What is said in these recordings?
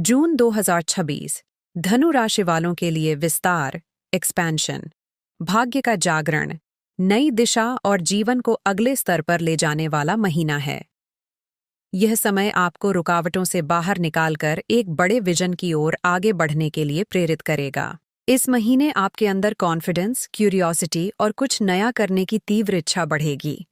जून 2026 धनु राशि वालों के लिए विस्तार, एक्सपेंशन, भाग्य का जागरण, नई दिशा और जीवन को अगले स्तर पर ले जाने वाला महीना है। यह समय आपको रुकावटों से बाहर निकालकर एक बड़े विजन की ओर आगे बढ़ने के लिए प्रेरित करेगा। इस महीने आपके अंदर कॉन्फिडेंस, क्यूरियोसिटी और कुछ नया करने की तीव्र इच्छा बढ़ेगी।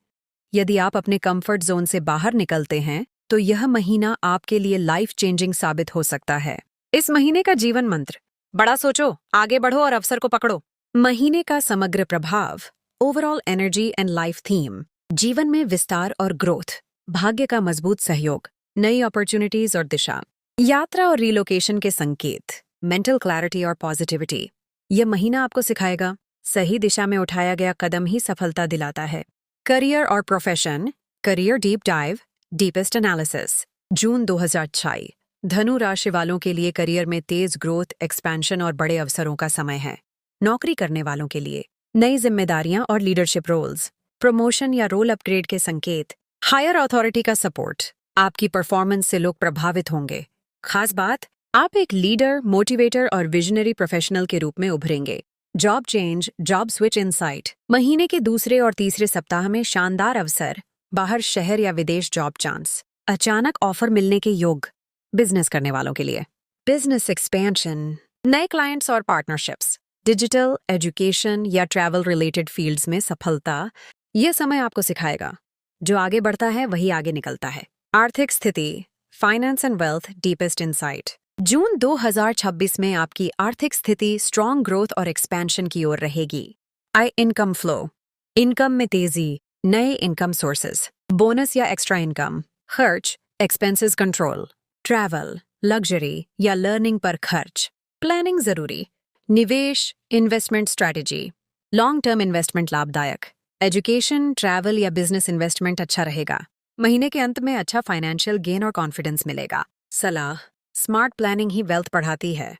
यदि आप अपने कंफर्ट जोन से बाहर निकलते हैं तो यह महीना आपके लिए लाइफ चेंजिंग साबित हो सकता है। इस महीने का जीवन मंत्र, बड़ा सोचो, आगे बढ़ो और अवसर को पकड़ो। महीने का समग्र प्रभाव, overall energy and life theme, जीवन में विस्तार और ग्रोथ, भाग्य का मजबूत सहयोग, नई अपॉर्चुनिटीज और दिशा, यात्रा और रिलोकेशन के संकेत, मेंटल क्लैरिटी और पॉजिटिविटी। यह महीना आपको सिखाएगा सही दिशा में उठाया गया कदम ही सफलता दिलाता है। करियर और profession, career deep dive, deepest analysis. June 2026 धनु राशि वालों के लिए करियर में तेज ग्रोथ, एक्सपेंशन और बड़े अवसरों का समय है। नौकरी करने वालों के लिए नई जिम्मेदारियां और लीडरशिप रोल्स, प्रमोशन या रोल अपग्रेड के संकेत, हायर अथॉरिटी का सपोर्ट, आपकी परफॉर्मेंस से लोग प्रभावित होंगे। खास बात, आप एक लीडर, मोटिवेटर और विजनरी प्रोफेशनल के रूप में उभरेंगे। Job change, job switch insight. महीने के दूसरे और तीसरे सप्ताह में शानदार अवसर, बाहर शहर या विदेश जॉब चांस, अचानक ऑफर मिलने के योग। बिजनेस करने वालों के लिए बिजनेस एक्सपेंशन, नए क्लाइंट्स और पार्टनरशिप्स, डिजिटल, एजुकेशन या ट्रैवल रिलेटेड फील्ड्स में सफलता। यह समय आपको सिखाएगा जो आगे बढ़ता है वही आगे निकलता है। आर्थिक स्थिति, finance and wealth, deepest insight. June 2026 में आपकी आर्थिक स्थिति स्ट्रॉन्ग ग्रोथ और एक्सपेंशन की ओर रहेगी। आई इनकम फ्लो, इनकम में तेजी, नए इनकम सोर्सेज, बोनस या एक्स्ट्रा इनकम। खर्च, एक्सपेंसेस कंट्रोल, ट्रैवल, लग्जरी या लर्निंग पर खर्च। प्लानिंग जरूरी, निवेश, investment strategy, long term investment लाभदायक। एजुकेशन, ट्रैवल या बिजनेस इन्वेस्टमेंट अच्छा रहेगा। महीने के अंत में अच्छा फाइनेंशियल गेन और कॉन्फिडेंस मिलेगा। सलाह, स्मार्ट प्लानिंग ही वेल्थ बढ़ाती है।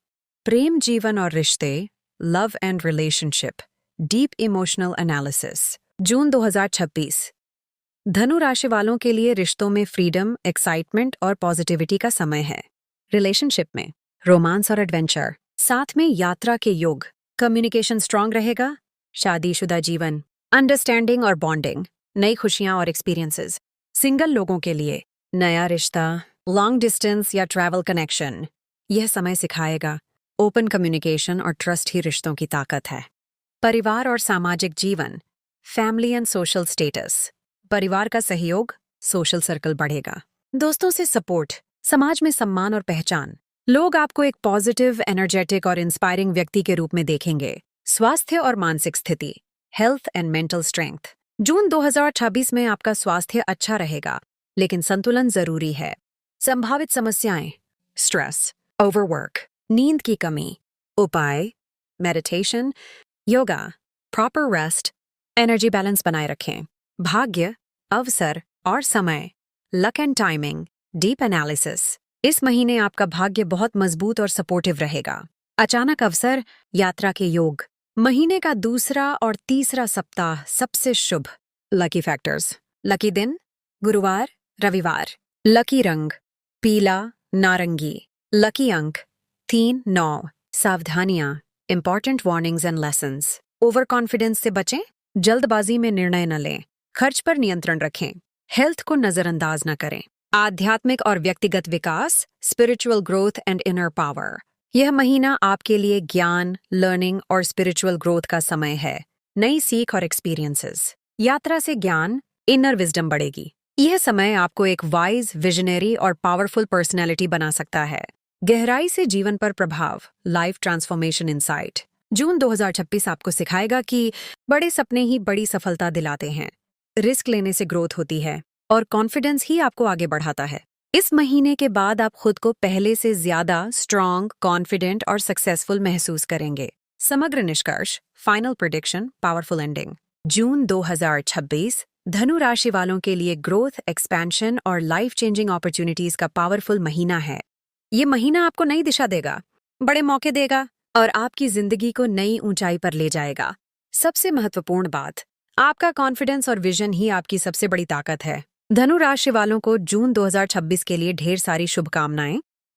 प्रेम जीवन और रिश्ते, love and relationship, deep emotional analysis. June 2026 धनु राशि वालों के लिए रिश्तों में फ्रीडम, एक्साइटमेंट और पॉजिटिविटी का समय है। रिलेशनशिप में रोमांस और एडवेंचर, साथ में यात्रा के योग। कम्युनिकेशन स्ट्रांग रहेगा। शादीशुदा जीवन, अंडरस्टैंडिंग और बॉन्डिंग, नई खुशियां और एक्सपीरियंसेस। सिंगल लोगों के लिए नया रिश्ता, लॉन्ग डिस्टेंस या ट्रैवल कनेक्शन। यह समय सिखाएगा ओपन कम्युनिकेशन और ट्रस्ट ही रिश्तों की ताकत है। परिवार और सामाजिक जीवन, फैमिली एंड सोशल स्टेटस, परिवार का सहयोग, सोशल सर्कल बढ़ेगा। दोस्तों से सपोर्ट, समाज में सम्मान और पहचान। लोग आपको एक पॉजिटिव, एनर्जेटिक और इंस्पायरिंग व्यक्ति के रूप में देखेंगे। स्वास्थ्य और मानसिक स्थिति, हेल्थ एंड मेंटल स्ट्रेंथ। जून 2026 में आपका स्वास्थ्य अच्छा रहेगा, लेकिन संतुलन जरूरी है। संभावित समस्याएं, स्ट्रेस, ओवरवर्क, नींद की कमी। उपाय, meditation, yoga, proper rest, energy balance बनाए रखें। भाग्य, अवसर और समय, luck and timing, deep analysis. इस महीने आपका भाग्य बहुत मजबूत और सपोर्टिव रहेगा। अचानक अवसर, यात्रा के योग। महीने का दूसरा और तीसरा सप्ताह सबसे शुभ। लकी फैक्टर्स, लकी दिन, गुरुवार, रविवार। लकी रंग, पीला, नारंगी। लकी अंक 3, 9। सावधानियां, important warnings and lessons. Over confidence से बचें, जल्दबाजी में निर्णय न लें। खर्च पर नियंत्रण रखें, हेल्थ को नजरअंदाज न करें। आध्यात्मिक और व्यक्तिगत विकास, spiritual growth and inner power. यह महीना आपके लिए ज्ञान, लर्निंग और स्पिरिचुअल ग्रोथ का समय है। नई सीख और एक्सपीरियंसेस। यात्रा से ज्ञान, इनर विजडम बढ़ेगी। यह समय आपको एक वाइज, विजनरी और पावरफुल पर्सनैलिटी बना सकता है। गहराई से जीवन पर प्रभाव, लाइफ ट्रांसफॉर्मेशन इनसाइट। जून 2026 आपको सिखाएगा कि बड़े सपने ही बड़ी सफलता दिलाते हैं। रिस्क लेने से ग्रोथ होती है और कॉन्फिडेंस ही आपको आगे बढ़ाता है। इस महीने के बाद आप खुद को पहले से ज्यादा स्ट्रॉन्ग, कॉन्फिडेंट और सक्सेसफुल महसूस करेंगे। समग्र निष्कर्ष, फाइनल प्रेडिक्शन, पावरफुल एंडिंग। जून 2026 धनु राशि वालों के लिए ग्रोथ, एक्सपेंशन और लाइफ चेंजिंग अपॉर्चुनिटीज का पावरफुल महीना है। ये महीना आपको नई दिशा देगा, बड़े मौके देगा और आपकी जिंदगी को नई ऊंचाई पर ले जाएगा। सबसे महत्वपूर्ण बात, आपका कॉन्फिडेंस और विजन ही आपकी सबसे बड़ी ताकत है। धनु राशि वालों को जून 2026 के लिए ढेर सारी शुभकामनाएं।